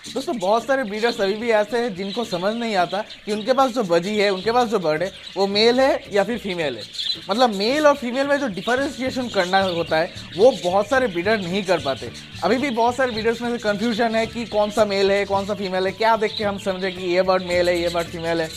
दोस्तों बहुत सारे ब्रीडर्स अभी भी ऐसे हैं जिनको समझ नहीं आता कि उनके पास जो बजी है, उनके पास जो बर्ड है, वो मेल है या फिर फीमेल है। मतलब मेल और फीमेल में जो डिफरेंशिएशन करना होता है वो बहुत सारे ब्रीडर नहीं कर पाते। अभी भी बहुत सारे ब्रीडर्स में से कन्फ्यूजन है कि कौन सा मेल है कौन सा फीमेल है, क्या देख के हम समझे कि ये बर्ड मेल है ये बर्ड फीमेल है।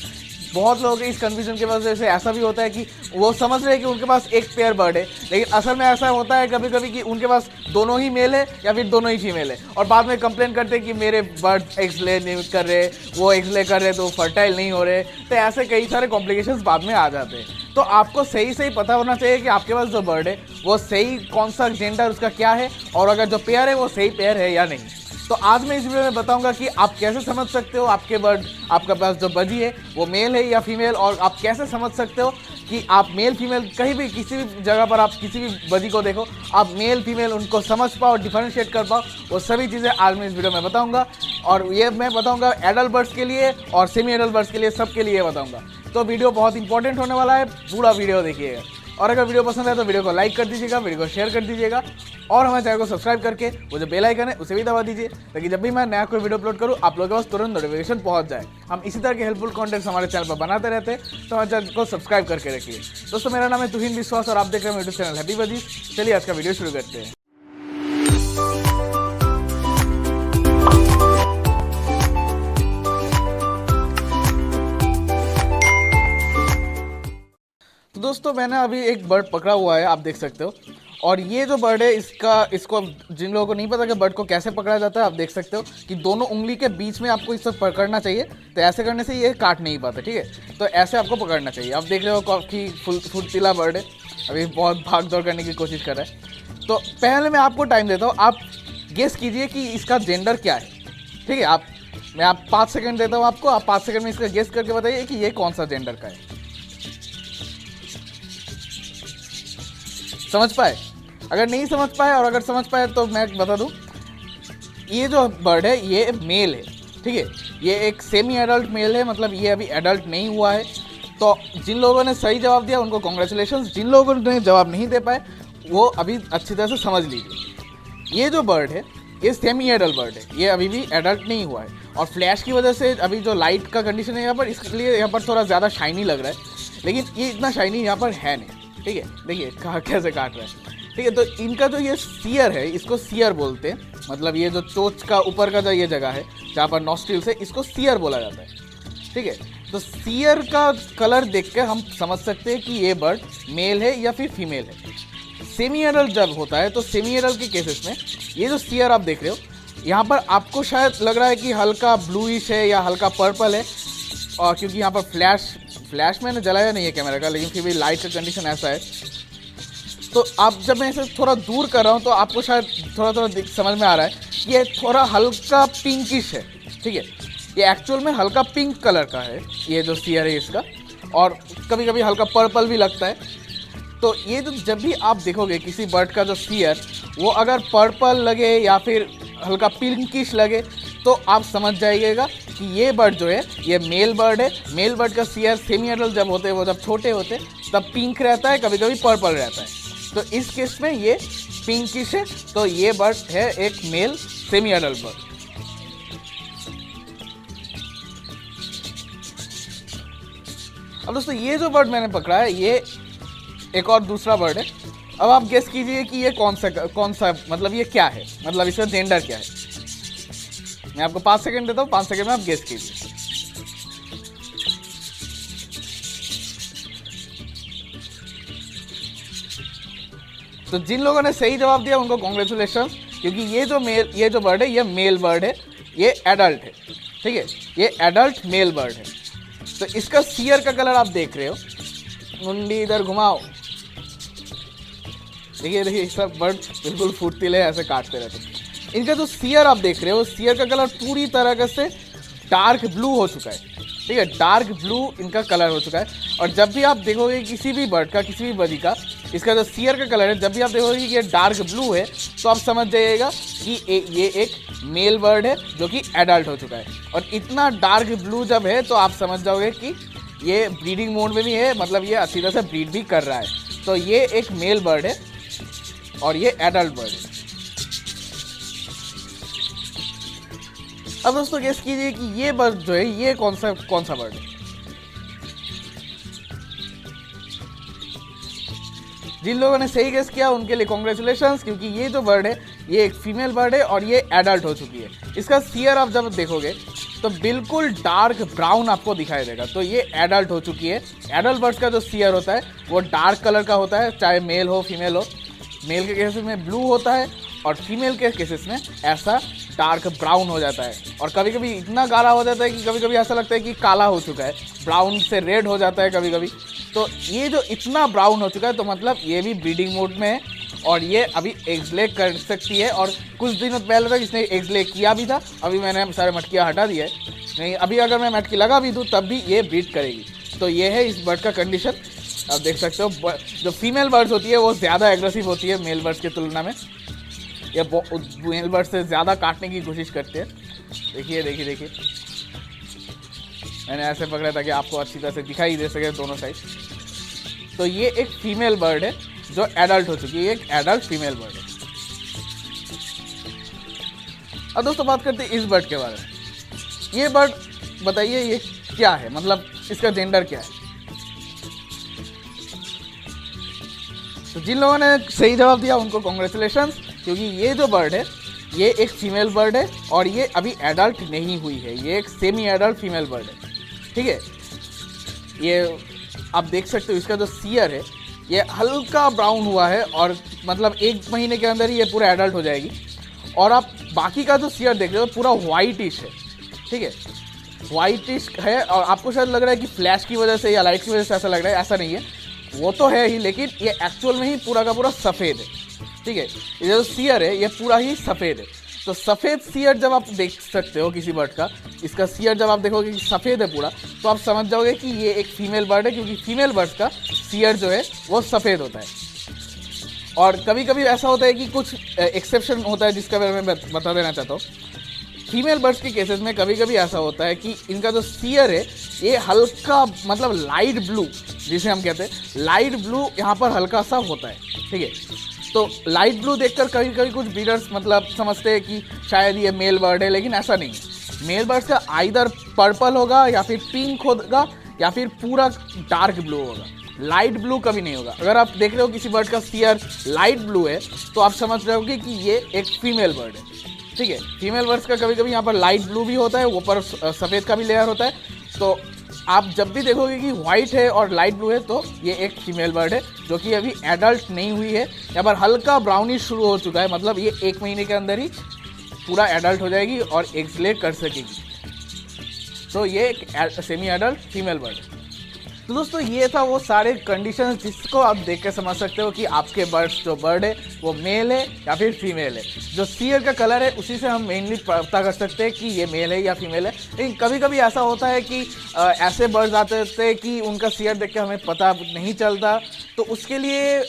बहुत लोग इस कन्फ्यूजन की वजह से ऐसा भी होता है कि वो समझ रहे हैं कि उनके पास एक पेयर बर्ड है, लेकिन असल में ऐसा होता है कभी कभी कि उनके पास दोनों ही मेल है या फिर दोनों ही फीमेल है, और बाद में कंप्लेन करते हैं कि मेरे बर्ड एग्स ले नहीं कर रहे, वो एग्स ले कर रहे तो फर्टाइल नहीं हो रहे। तो ऐसे कई सारे कॉम्प्लिकेशंस बाद में आ जाते हैं। तो आपको सही सही पता होना चाहिए कि आपके पास जो बर्ड है वो सही कौन सा जेंडर उसका क्या है, और अगर जो पेयर है वो सही पेयर है या नहीं। तो आज मैं इस वीडियो में बताऊंगा कि आप कैसे समझ सकते हो आपके बर्ड, आपके पास जो बजी है वो मेल है या फीमेल, और आप कैसे समझ सकते हो कि आप मेल फीमेल कहीं भी किसी भी जगह पर आप किसी भी बजी को देखो, आप मेल फीमेल उनको समझ पाओ, डिफरेंशिएट कर पाओ। वो सभी चीज़ें आज मैं इस वीडियो में बताऊंगा, और ये मैं बताऊंगा एडल्ट बर्ड्स के लिए और सेमी एडल्ट बर्ड्स के लिए, सबके लिए बताऊंगा। तो वीडियो बहुत इंपॉर्टेंट होने वाला है, पूरा वीडियो देखिएगा। और अगर वीडियो पसंद है तो वीडियो को लाइक कर दीजिएगा, वीडियो को शेयर कर दीजिएगा, और हमारे चैनल को सब्सक्राइब करके वो जो बेल आइकन है उसे भी दबा दीजिए, ताकि जब भी मैं नया कोई वीडियो अपलोड करूँ आप लोगों के पास तुरंत नोटिफिकेशन पहुंच जाए। हम इसी तरह के हेल्पफुल कंटेंट्स हमारे चैनल पर बनाते रहते हैं, तो हमारे चैनल को सब्सक्राइब करके रखिए। दोस्तों मेरा नाम है तुहिन विश्वास और आप देख रहे हैं यूट्यूब चैनल हैप्पी बजीज। चलिए आज का वीडियो शुरू करते हैं। तो दोस्तों मैंने अभी एक बर्ड पकड़ा हुआ है, आप देख सकते हो। और ये जो बर्ड है इसको जिन लोगों को नहीं पता कि बर्ड को कैसे पकड़ा जाता है, आप देख सकते हो कि दोनों उंगली के बीच में आपको इसको पकड़ना चाहिए। तो ऐसे करने से ये काट नहीं पाता, ठीक है। तो ऐसे आपको पकड़ना चाहिए। आप देख रहे हो काफ़ी फुर्तीला बर्ड है, अभी बहुत भाग दौड़ करने की कोशिश कर रहा है। तो पहले मैं आपको टाइम देता हूँ, आप गेस कीजिए कि इसका जेंडर क्या है, ठीक है। मैं 5 सेकेंड देता हूँ आपको, आप 5 सेकेंड में इसका गेस करके बताइए कि ये कौन सा जेंडर का है। समझ पाए? अगर नहीं समझ पाए, और अगर समझ पाए तो मैं बता दूं, ये जो बर्ड है ये मेल है, ठीक है। ये एक सेमी एडल्ट मेल है, मतलब ये अभी एडल्ट नहीं हुआ है। तो जिन लोगों ने सही जवाब दिया उनको कॉन्ग्रेचुलेशंस, जिन लोगों ने जवाब नहीं दे पाए वो अभी अच्छी तरह से समझ लीजिए। ये जो बर्ड है ये सेमी एडल्ट बर्ड है, ये अभी भी एडल्ट नहीं हुआ है। और फ्लैश की वजह से अभी जो लाइट का कंडीशन है यहाँ पर, इसलिए यहाँ पर थोड़ा ज़्यादा शाइनी लग रहा है, लेकिन ये इतना शाइनी यहाँ पर है नहीं, ठीक है। देखिए कैसे काट रहा है, ठीक है। तो इनका जो ये सियर है इसको सियर बोलते हैं, मतलब ये जो चोंच का ऊपर का जो ये जगह है जहाँ पर नॉस्ट्रिल्स है इसको सियर बोला जाता है, ठीक है। तो सियर का कलर देख के हम समझ सकते हैं कि ये बर्ड मेल है या फिर फीमेल है। सेमी एडल्ट जब होता है तो सेमी एडल्ट के केसेस में ये जो सियर आप देख रहे हो यहाँ पर आपको शायद लग रहा है कि हल्का ब्लूइश है या हल्का पर्पल है, और क्योंकि यहाँ पर फ्लैश मैंने जलाया नहीं है कैमरा का, लेकिन फिर भी लाइट का कंडीशन ऐसा है। तो आप जब मैं इसे थोड़ा दूर कर रहा हूँ तो आपको शायद थोड़ा थोड़ा समझ में आ रहा है कि ये थोड़ा हल्का पिंकिश है, ठीक है। ये एक्चुअल में हल्का पिंक कलर का है ये जो सियर है इसका, और कभी कभी हल्का पर्पल भी लगता है। तो ये जो जब भी आप देखोगे किसी बर्ड का जो सियर वो अगर पर्पल लगे या फिर हल्का पिंकिश लगे तो आप समझ जाइएगा कि ये बर्ड जो है ये मेल बर्ड है। मेल बर्ड का सियर सेमी एडल्ट जब होते हैं, वो जब छोटे होते हैं तब पिंक रहता है, कभी कभी पर्पल रहता है। तो इस केस में ये पिंकिश है, तो ये बर्ड है एक मेल सेमी एडल्ट बर्ड। अब दोस्तों ये जो बर्ड मैंने पकड़ा है ये एक और दूसरा बर्ड है। अब आप गेस कीजिए कि ये कौन सा मतलब ये क्या है, मतलब इसका जेंडर क्या है। मैं आपको 5 सेकंड देता हूँ, 5 सेकंड में आप गेस कीजिए। तो जिन लोगों ने सही जवाब दिया उनको कॉन्ग्रेचुलेशन, क्योंकि ये जो बर्ड है ये मेल बर्ड है, ये एडल्ट है, ठीक है। ये एडल्ट मेल बर्ड है। तो इसका सियर का कलर आप देख रहे हो, मुंडी इधर घुमाओ, देखिए सब बर्ड बिल्कुल फुर्तीले ऐसे काटते रहते। इनका जो सियर आप देख रहे हो, सियर का कलर पूरी तरह से डार्क ब्लू हो चुका है, ठीक है। डार्क ब्लू इनका कलर हो चुका है। और जब भी आप देखोगे किसी भी बर्ड का, किसी भी बजी का, इसका जो सियर का कलर है, जब भी आप देखोगे कि ये डार्क ब्लू है तो आप समझ जाइएगा कि ये एक मेल बर्ड है जो कि एडल्ट हो चुका है। और इतना डार्क ब्लू जब है तो आप समझ जाओगे कि ये ब्रीडिंग मोड में भी है, मतलब ये अच्छी तरह से ब्रीड भी कर रहा है। तो ये एक मेल बर्ड है और ये एडल्ट बर्ड है। अब दोस्तों गेस कीजिए कि ये बर्ड जो है ये कौन सा बर्ड है। जिन लोगों ने सही गेस किया उनके लिए कॉन्ग्रेचुलेशंस, क्योंकि ये जो बर्ड है ये एक फीमेल बर्ड है और ये एडल्ट हो चुकी है। इसका सियर आप जब देखोगे तो बिल्कुल डार्क ब्राउन आपको दिखाई देगा, तो ये एडल्ट हो चुकी है। एडल्ट बर्ड्स का जो सियर होता है वो डार्क कलर का होता है, चाहे मेल हो फीमेल हो। मेल के केसेस में ब्लू होता है और फीमेल के केसेस में ऐसा डार्क ब्राउन हो जाता है। और कभी कभी इतना गाढ़ा हो जाता है कि कभी कभी ऐसा लगता है कि काला हो चुका है, ब्राउन से रेड हो जाता है कभी कभी। तो ये जो इतना ब्राउन हो चुका है तो मतलब ये भी ब्रीडिंग मोड में है और ये अभी एग्स ले कर सकती है। और कुछ दिनों पहले तक इसने एग्स ले किया भी था, अभी मैंने सारे मटकियाँ हटा दिया है, नहीं अभी अगर मैं मटकी लगा भी दूँ तब भी ये ब्रीड करेगी। तो ये है इस बर्ड का कंडीशन। आप देख सकते हो जो फीमेल बर्ड्स होती है वो ज़्यादा एग्रेसिव होती है मेल बर्ड्स की तुलना में। ये मेल बर्ड से ज़्यादा काटने की कोशिश करते हैं। देखिए देखिए देखिए, मैंने ऐसे पकड़ा था कि आपको अच्छी तरह से दिखाई दे सके दोनों साइड। तो ये एक फीमेल बर्ड है जो एडल्ट हो चुकी है, एक एडल्ट फीमेल बर्ड है। अब दोस्तों बात करते हैं इस बर्ड के बारे में। ये बर्ड बताइए ये क्या है, मतलब इसका जेंडर क्या है। तो जिन लोगों ने सही जवाब दिया उनको कॉन्ग्रेचुलेशंस, क्योंकि ये जो बर्ड है ये एक फीमेल बर्ड है और ये अभी एडल्ट नहीं हुई है, ये एक सेमी एडल्ट फीमेल बर्ड है। ठीक है, ये आप देख सकते हो इसका जो सियर है ये हल्का ब्राउन हुआ है और मतलब 1 महीने के अंदर ही ये पूरा एडल्ट हो जाएगी। और आप बाकी का जो सियर देख रहे हो पूरा वाइटिश है। ठीक है, वाइटिश है और आपको शायद लग रहा है कि फ्लैश की वजह से या लाइट की वजह से ऐसा लग रहा है, ऐसा नहीं है, वो तो है ही, लेकिन ये एक्चुअल में ही पूरा का पूरा सफ़ेद है। ठीक है, ये जो सियर है ये पूरा ही सफ़ेद है। तो सफ़ेद सियर जब आप देख सकते हो किसी बर्ड का, इसका सियर जब आप देखोगे कि सफ़ेद है पूरा, तो आप समझ जाओगे कि ये एक फीमेल बर्ड है, क्योंकि फीमेल बर्ड्स का सियर जो है वो सफ़ेद होता है। और कभी कभी ऐसा होता है कि कुछ एक्सेप्शन होता है जिसका मैं बता देना चाहता हूँ। फीमेल बर्ड्स के केसेस में कभी कभी ऐसा होता है कि इनका जो सियर है ये हल्का मतलब लाइट ब्लू, जिसे हम कहते हैं लाइट ब्लू, यहाँ पर हल्का सा होता है। ठीक है, तो लाइट ब्लू देखकर कभी कभी कुछ ब्रीडर्स मतलब समझते हैं कि शायद ये मेल बर्ड है, लेकिन ऐसा नहीं है। मेल बर्ड्स का आइदर पर्पल होगा या फिर पिंक होगा या फिर पूरा डार्क ब्लू होगा, लाइट ब्लू कभी नहीं होगा। अगर आप देख रहे हो किसी बर्ड का सियर लाइट ब्लू है तो आप समझ रहे होगे कि ये एक फीमेल बर्ड है। ठीक है, फीमेल बर्ड्स का कभी कभी यहाँ पर लाइट ब्लू भी होता है, ऊपर सफ़ेद का भी लेयर होता है। तो आप जब भी देखोगे कि वाइट है और लाइट ब्लू है तो ये एक फीमेल बर्ड है जो कि अभी एडल्ट नहीं हुई है। यहाँ पर हल्का ब्राउनिश शुरू हो चुका है, मतलब ये 1 महीने के अंदर ही पूरा एडल्ट हो जाएगी और एग्स ले कर सकेगी। तो ये एक सेमी एडल्ट फीमेल बर्ड है। तो दोस्तों ये था वो सारे कंडीशंस जिसको आप देख के समझ सकते हो कि आपके जो बर्ड है वो मेल है या फिर फीमेल है। जो सियर का कलर है उसी से हम मेनली पता कर सकते हैं कि ये मेल है या फीमेल है। लेकिन कभी कभी ऐसा होता है कि ऐसे बर्ड्स आते थे कि उनका सियर देख के हमें पता नहीं चलता, तो उसके लिए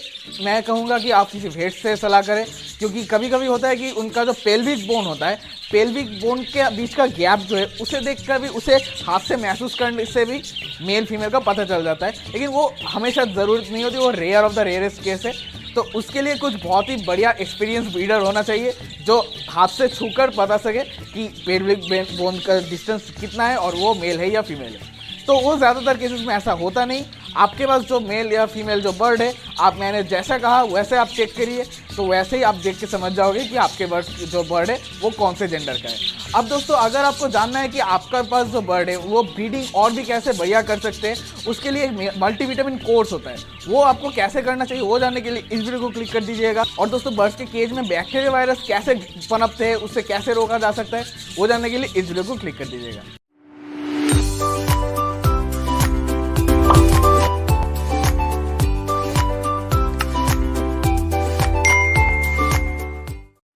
मैं कहूँगा कि आप किसी वेट से सलाह करें, क्योंकि कभी कभी होता है कि उनका जो पेल्विक बोन होता है, पेल्विक बोन के बीच का गैप जो है उसे देखकर भी, उसे हाथ से महसूस करने से भी मेल फीमेल का पता चल जाता है। लेकिन वो हमेशा ज़रूरत नहीं होती, वो rare of the rarest case है। तो उसके लिए कुछ बहुत ही बढ़िया एक्सपीरियंस ब्रीडर होना चाहिए जो हाथ से छूकर पता सके कि पेल्विक बोन का डिस्टेंस कितना है और वो मेल है या फीमेल है। तो वो ज़्यादातर केसेस में ऐसा होता नहीं। आपके पास जो मेल या फीमेल जो बर्ड है, आप मैंने जैसा कहा वैसे आप चेक करिए, तो वैसे ही आप देख के समझ जाओगे कि आपके जो बर्ड है वो कौन से जेंडर का है। अब दोस्तों अगर आपको जानना है कि आपका पास जो बर्ड है वो ब्रीडिंग और भी कैसे बढ़िया कर सकते हैं, उसके लिए एक मल्टीविटामिन कोर्स होता है, वो आपको कैसे करना चाहिए वो जानने के लिए इस वीडियो को क्लिक कर दीजिएगा। और दोस्तों बर्ड्स के केज में बैक्टीरिया वायरस कैसे पनपते हैं, उससे कैसे रोका जा सकता है वो जानने के लिए इस वीडियो को क्लिक कर दीजिएगा।